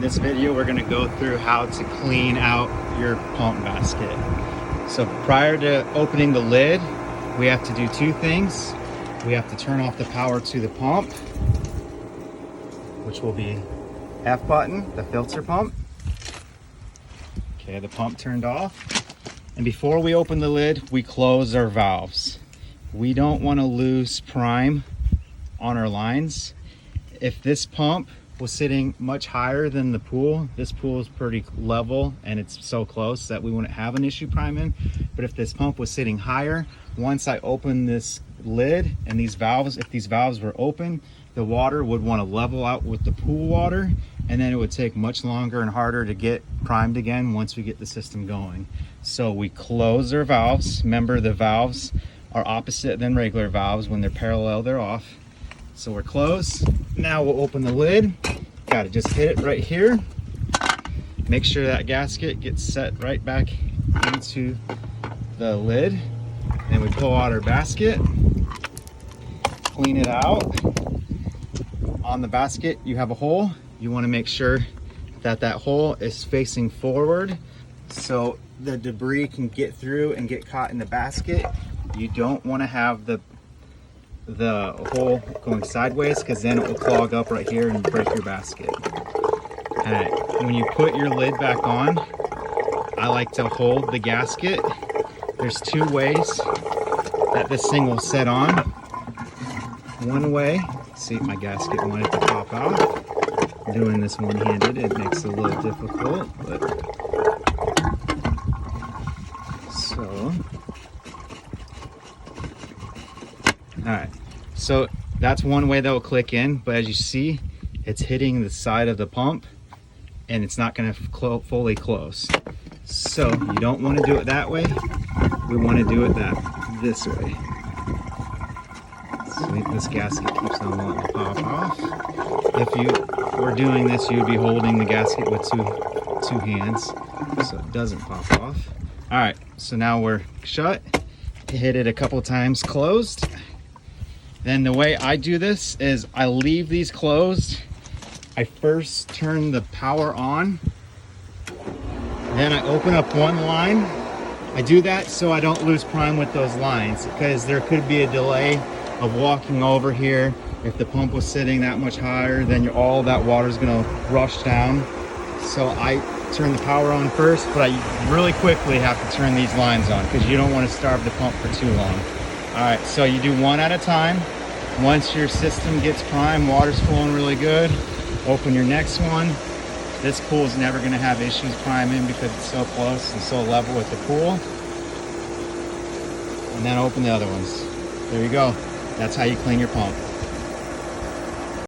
In this video, we're gonna go through how to clean out your pump basket. So prior to opening the lid, we have to do two things. We have to turn off the power to the pump, which will be F button, the filter pump. Okay, the pump turned off. And before we open the lid, we close our valves. We don't want to lose prime on our lines. If this pump was sitting much higher than the pool, this pool is pretty level and it's so close that we wouldn't have an issue priming. But if this pump was sitting higher, once I open this lid and these valves, if these valves were open, the water would want to level out with the pool water, and then it would take much longer and harder to get primed again once we get the system going. So we close our valves. Remember, the valves are opposite than regular valves. When they're parallel, they're off. So we're closed. Now we'll open the lid. Got to just hit it right here. Make sure that gasket gets set right back into the lid. Then we pull out our basket, clean it out. On the basket, you have a hole. You want to make sure that that hole is facing forward so the debris can get through and get caught in the basket. You don't want to have the hole going sideways, because then it will clog up right here and break your basket. And when you put your lid back on, I like to hold the gasket. There's two ways that this thing will set on. One way, see if my gasket wanted to pop out. Doing this one-handed, it makes it a little difficult, but so. All right, so that's one way that will click in, but as you see, it's hitting the side of the pump and it's not going to fully close. So you don't want to do it that way. We want to do it this way. See, this gasket keeps on wanting to pop off. If you were doing this, you would be holding the gasket with two hands so it doesn't pop off. All right, so now we're shut. Hit it a couple times closed. Then the way I do this is I leave these closed. I first turn the power on. Then I open up one line. I do that so I don't lose prime with those lines, because there could be a delay of walking over here. If the pump was sitting that much higher, then all that water is going to rush down. So I turn the power on first, but I really quickly have to turn these lines on because you don't want to starve the pump for too long. All right, so you do one at a time. Once your system gets prime, water's flowing really good, open your next one. This pool is never going to have issues priming because it's so close and so level with the pool. And then open the other ones. There you go. That's how you clean your pump.